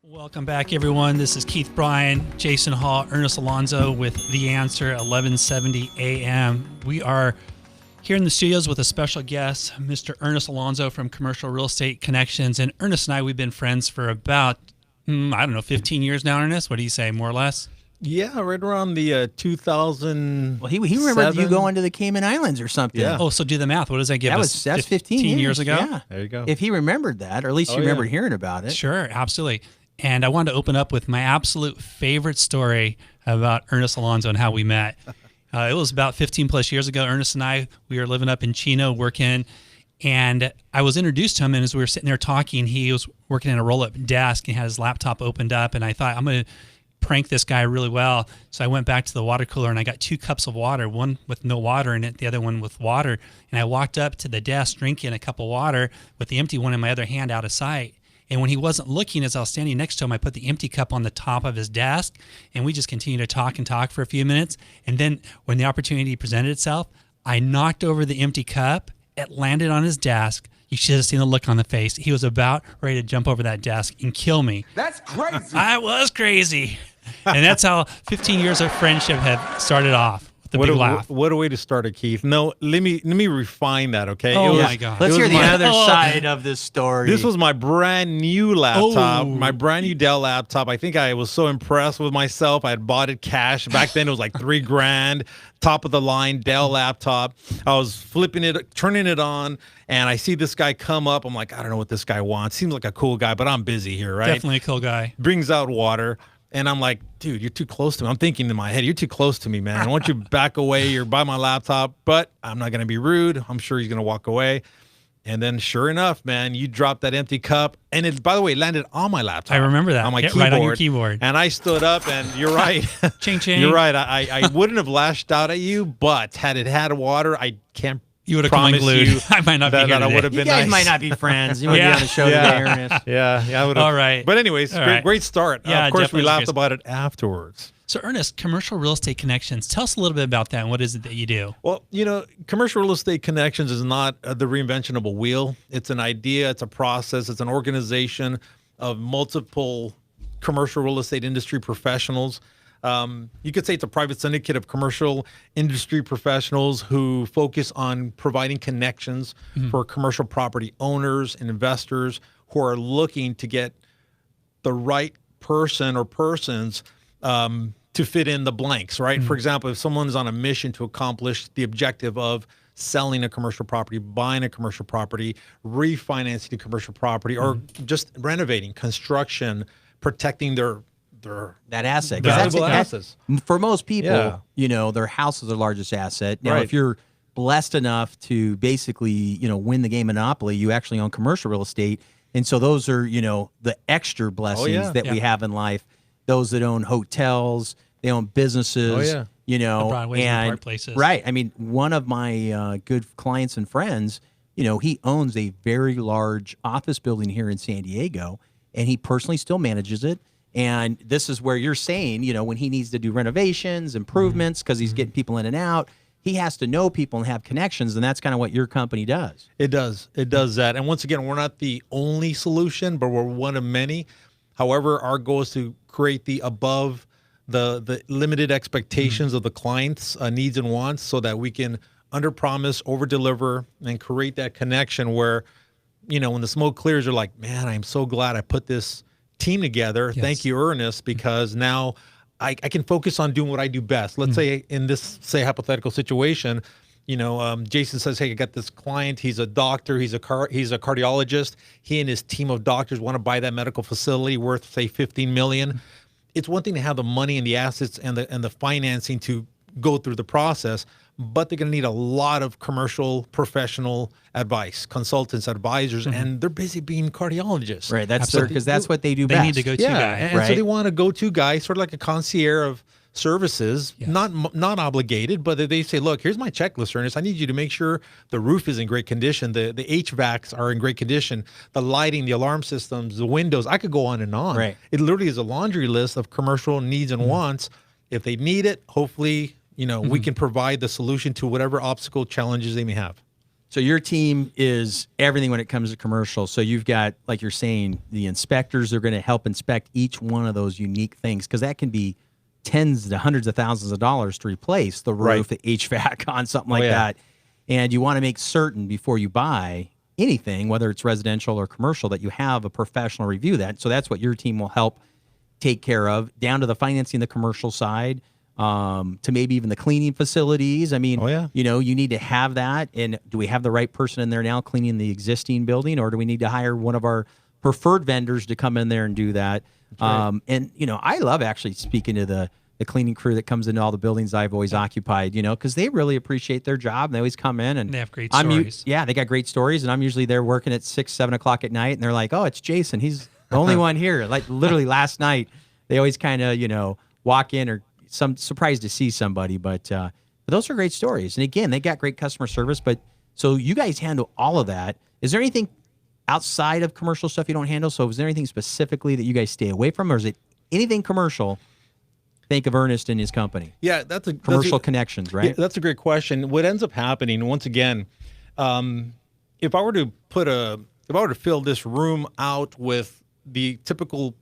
Welcome back, everyone. This is Kieth Bryan, Jason Hall, Ernest Alonso with The Answer, 1170 AM. We are here in the studios with a special guest, Mr. Ernest Alonso from Commercial Real Estate Connections. And Ernest and I, we've been friends for about, 15 years now, Ernest. What do you say, more or less? Yeah, right around the 2000. Well, he remembered you going to the Cayman Islands or something. Yeah. Oh, so do the math. What does that give us? That's 15 years ago? Yeah. There you go. If he remembered that, or at least you remembered hearing about it. Sure, absolutely. And I wanted to open up with my absolute favorite story about Ernest Alonso and how we met. It was about 15 plus years ago. Ernest and I, we were living up in Chino working, and I was introduced to him, and as we were sitting there talking, he was working in a roll-up desk and had his laptop opened up, and I thought, I'm going to prank this guy really well. So I went back to the water cooler and I got 2 cups of water, one with no water in it, the other one with water. And I walked up to the desk drinking a cup of water with the empty one in my other hand out of sight. And when he wasn't looking, as I was standing next to him, I put the empty cup on the top of his desk, and we just continued to talk for a few minutes. And then when the opportunity presented itself, I knocked over the empty cup. It landed on his desk. You should have seen the look on the face. He was about ready to jump over that desk and kill me. That's crazy. I was crazy. And that's how 15 years of friendship have started off. What big laugh. What a way to start it, Keith. No, let me refine that, okay? Oh, my God. Let's hear the my- other side of this story. This was my brand new laptop, Oh. my brand new Dell laptop. I think I was so impressed with myself. I had bought it cash. Back then it was like $3,000, top of the line Dell laptop. I was flipping it, turning it on, and I see this guy come up. I'm like, I don't know what this guy wants. Seems like a cool guy, but I'm busy here, right? Definitely a cool guy. Brings out water. And I'm like, dude, you're too close to me. I'm thinking in my head, you're too close to me, man. I want you to back away. You're by my laptop, but I'm not going to be rude. I'm sure he's going to walk away. And then sure enough, man, you dropped that empty cup. And it, by the way, landed on my laptop. I remember that. On my Yeah, keyboard. right on your keyboard. And I stood up, and you're right. Ching, ching. You're right. I wouldn't have lashed out at you, but had it had water, I can't You would have come promise unglued. you I might not be that, here that I today. would have you been guys nice. might not be friends. You might Yeah. be on the show Yeah. today, Ernest. Yeah, I would have. All right. But anyways, All right. great start. Yeah, of course, we definitely laughed great. about it afterwards. So, Ernest, Commercial Real Estate Connections. Tell us a little bit about that and what is it that you do? Well, Commercial Real Estate Connections is not the reinvention of a wheel. It's an idea, it's a process, it's an organization of multiple commercial real estate industry professionals. You could say it's a private syndicate of commercial industry professionals who focus on providing connections for commercial property owners and investors who are looking to get the right person or persons to fit in the blanks, right? For example, if someone is on a mission to accomplish the objective of selling a commercial property, buying a commercial property, refinancing a commercial property, or just renovating, construction, protecting their That asset. 'Cause valuable that's- assets. For most people, Yeah. their house is their largest asset. Now, Right. if you're blessed enough to basically, win the game Monopoly, you actually own commercial real estate. And so those are, the extra blessings that we have in life. Those that own hotels, they own businesses, Oh, yeah. The Broadways and Park Places. Right. I mean, one of my good clients and friends, he owns a very large office building here in San Diego, and he personally still manages it. And this is where you're saying, when he needs to do renovations, improvements, because he's getting people in and out, he has to know people and have connections, and that's kind of what your company does. It does. It does that. And once again, we're not the only solution, but we're one of many. However, our goal is to create the above the limited expectations of the client's needs and wants so that we can underpromise, overdeliver, and create that connection where, when the smoke clears, you're like, man, I'm so glad I put this team together. Yes. Thank you, Ernest, because now I can focus on doing what I do best. Let's say in this, hypothetical situation, Jason says, hey, I got this client. He's a doctor. He's a cardiologist. He and his team of doctors want to buy that medical facility worth, say, $15 million. It's one thing to have the money and the assets and the financing to go through the process, but they're going to need a lot of commercial professional advice, consultants, advisors, and they're busy being cardiologists. Right. That's Absolutely. because that's what they do They best. need to go to Yeah, guy. and so right? they want a go-to guy, sort of like a concierge of services, not obligated, but they say, look, here's my checklist, Ernest. I need you to make sure the roof is in great condition, the HVACs are in great condition, the lighting, the alarm systems, the windows. I could go on and on. Right. It literally is a laundry list of commercial needs and wants. If they need it, hopefully, we can provide the solution to whatever obstacle challenges they may have. So your team is everything when it comes to commercial. So you've got, like you're saying, the inspectors are going to help inspect each one of those unique things, because that can be tens to hundreds of thousands of dollars to replace the roof, the HVAC on something like that. And you want to make certain before you buy anything, whether it's residential or commercial, that you have a professional review that. So that's what your team will help take care of, down to the financing, the commercial side, to maybe even the cleaning facilities. I mean, you know, you need to have that. And do we have the right person in there now cleaning the existing building, or do we need to hire one of our preferred vendors to come in there and do that? And, you know, I love actually speaking to the cleaning crew that comes into all the buildings I've always occupied, you know, because they really appreciate their job. And they always come in and they have great stories. They got great stories. And I'm usually there working at 6, 7 o'clock at night. And they're like, oh, it's Jason. He's the only one here. Like literally last night, they always kind of, you know, walk in, or some surprised to see somebody. But those are great stories. And again, they got great customer service. But so you guys handle all of that. Is there anything outside of commercial stuff you don't handle? So is there anything specifically that you guys stay away from, or is it anything commercial? Think of Ernest and his company. Yeah, that's a commercial connections, right? Yeah, that's a great question. What ends up happening, once again, if I were to fill this room out with the typical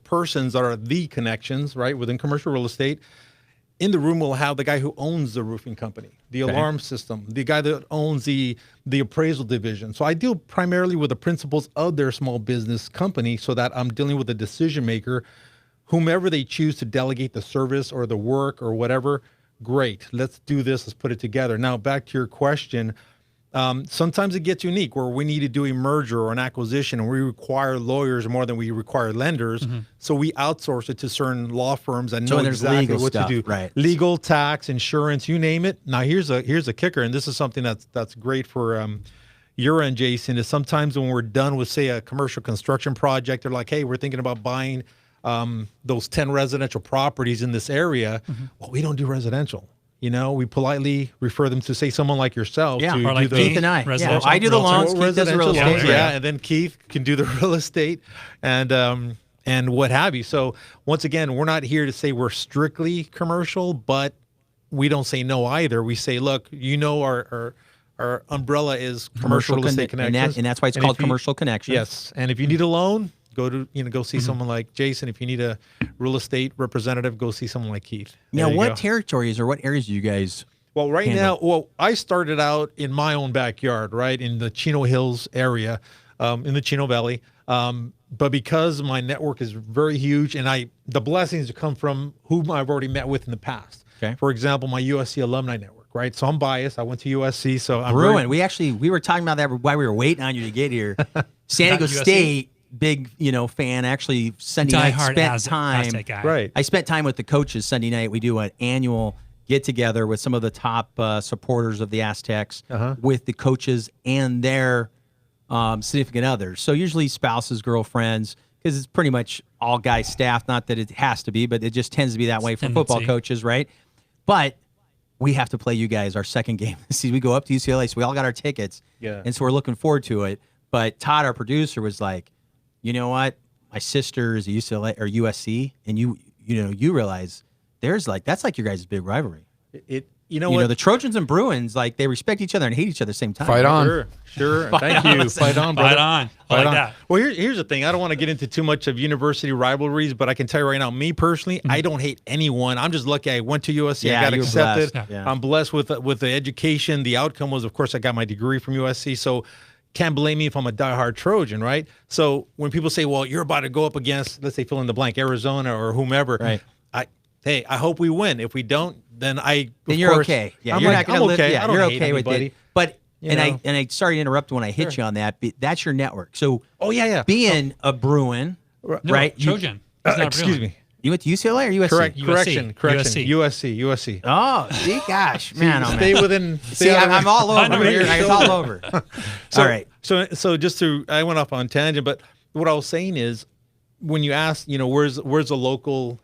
persons that are the connections, right, within commercial real estate, in the room we'll have the guy who owns the roofing company, the alarm system, the guy that owns the appraisal division. So I deal primarily with the principals of their small business company, so that I'm dealing with a decision maker. Whomever they choose to delegate the service or the work or whatever, great. Let's do this. Let's put it together. Now, back to your question. Sometimes it gets unique where we need to do a merger or an acquisition, and we require lawyers more than we require lenders. So we outsource it to certain law firms that know exactly what to do. Right. Legal, tax, insurance, you name it. Now, here's a kicker, and this is something that's great for your end, Jason, is sometimes when we're done with, say, a commercial construction project, they're like, hey, we're thinking about buying those 10 residential properties in this area. Well, we don't do residential. You know, we politely refer them to, say, someone like yourself. Yeah, to or like Keith and I. Yeah, I do the loans. Keith does the real estate. Yeah, and then Keith can do the real estate and what have you. So once again, we're not here to say we're strictly commercial, but we don't say no either. We say, look, you know, our umbrella is commercial real estate connections, and that's why it's called commercial connections. Yes, and if you need a loan, go see someone like Jason. If you need a real estate representative, go see someone like Keith. Now, what territories or what areas do you guys? Well, right now, I started out in my own backyard, right in the Chino Hills area, in the Chino Valley. But because my network is very huge, and the blessings come from whom I've already met with in the past. Okay. For example, my USC alumni network, right? So I'm biased. I went to USC, so I'm Bruin. We were talking about that while we were waiting on you to get here. San Diego State. Big, fan. Actually, Sunday night spent time. Right. I spent time with the coaches Sunday night. We do an annual get together with some of the top supporters of the Aztecs, with the coaches and their significant others. So usually spouses, girlfriends, because it's pretty much all guy staff. Not that it has to be, but it just tends to be that way for football coaches, right? But we have to play you guys our second game. See, we go up to UCLA, so we all got our tickets, and so we're looking forward to it. But Todd, our producer, was like, you know what? My sister is a UCLA or USC, and you realize that's like your guys' big rivalry. You know what? The Trojans and Bruins, like, they respect each other and hate each other at the same time. Fight on. Sure. Thank you. Fight on, brother. Fight on. That. Well, here's the thing. I don't want to get into too much of university rivalries, but I can tell you right now, me personally, I don't hate anyone. I'm just lucky I went to USC. I got accepted. Yeah. I'm blessed with the education. The outcome was, of course, I got my degree from USC. So can't blame me if I'm a diehard Trojan, right? So when people say, well, you're about to go up against, let's say, fill in the blank, Arizona or whomever, right. I hope we win. If we don't, then you're okay. Yeah, you're not going to live. Yeah, you're okay with it. But I sorry to interrupt when I hit you on that. But that's your network. So being a Bruin, right? Trojan. Excuse me. You went to UCLA or USC? Correction. USC. Oh, see, gosh, man. Stay within. I'm all over here. It's all over. All right. So just I went off on tangent, but what I was saying is, when you ask, where's the local,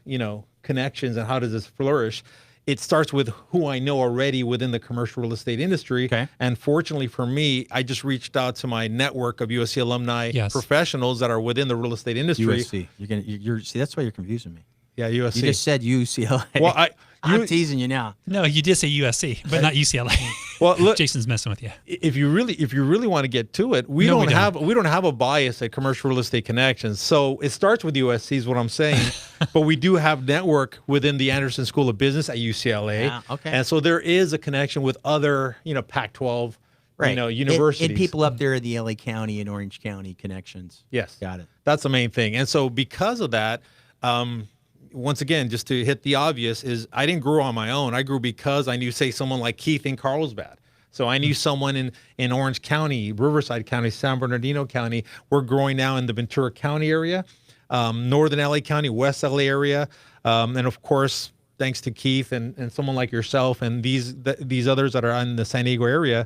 connections and how does this flourish? It starts with who I know already within the commercial real estate industry. Okay. And fortunately for me, I just reached out to my network of USC alumni professionals that are within the real estate industry. USC. See, that's why you're confusing me. Yeah, USC. You just said UCLA. Well, I'm teasing you now. No, you did say USC, but not UCLA. Well, look, Jason's messing with you. if you really want to get to it, we don't have a bias at Commercial Real Estate Connections. So it starts with USC is what I'm saying, but we do have network within the Anderson School of Business at UCLA. Yeah, okay. And so there is a connection with other, Pac-12, universities. And people up there in the LA County and Orange County connections. Yes. Got it. That's the main thing. And so because of that, once again, just to hit the obvious, is I didn't grow on my own. I grew because I knew, say, someone like Keith in Carlsbad. So I knew someone in Orange County, Riverside County, San Bernardino County. We're growing now in the Ventura County area, Northern LA County, West LA area. And of course, thanks to Keith and someone like yourself and these others that are in the San Diego area,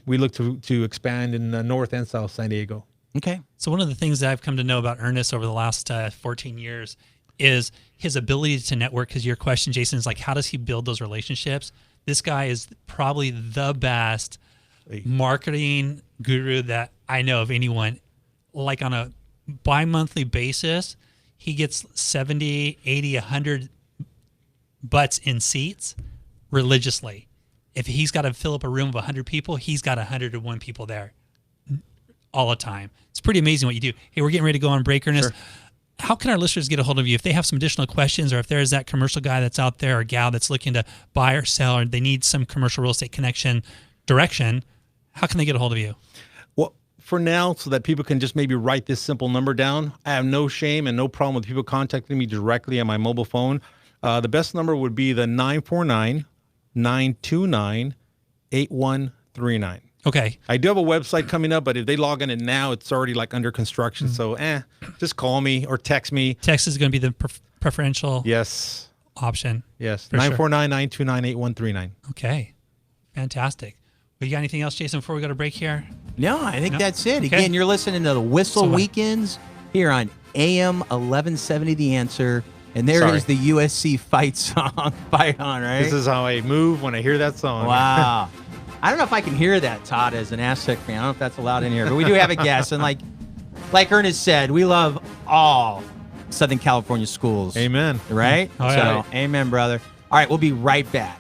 we look to expand in the North and South San Diego. Okay. So one of the things that I've come to know about Ernest over the last 14 years is his ability to network. Because your question, Jason, is like, how does he build those relationships? This guy is probably the best marketing guru that I know of anyone. Like on a bi-monthly basis, he gets 70, 80, 100 butts in seats religiously. If he's got to fill up a room of 100 people, he's got 101 people there all the time. It's pretty amazing what you do. Hey, we're getting ready to go on break, Ernest. Sure. How can our listeners get a hold of you if they have some additional questions, or if there's that commercial guy that's out there or gal that's looking to buy or sell, or they need some commercial real estate connection direction? How can they get a hold of you? Well, for now, so that people can just maybe write this simple number down, I have no shame and no problem with people contacting me directly on my mobile phone. The best number would be the 949-929-8139. Okay. I do have a website coming up, but if they log in it now, it's already like under construction. So, just call me or text me. Text is going to be the preferential option. Yes. 949-929-8139. Okay. Fantastic. Well, you got anything else, Jason, before we go to break here? No, I think that's it. Okay. Again, you're listening to the Whissel Weekends here on AM 1170 The Answer. And there is the USC fight song. Fight on, right? This is how I move when I hear that song. Wow. I don't know if I can hear that, Todd, as an Aztec fan. I don't know if that's allowed in here, but we do have a guest. And like Ernest said, we love all Southern California schools. Amen. Right? Oh, yeah. So, amen, brother. All right, we'll be right back.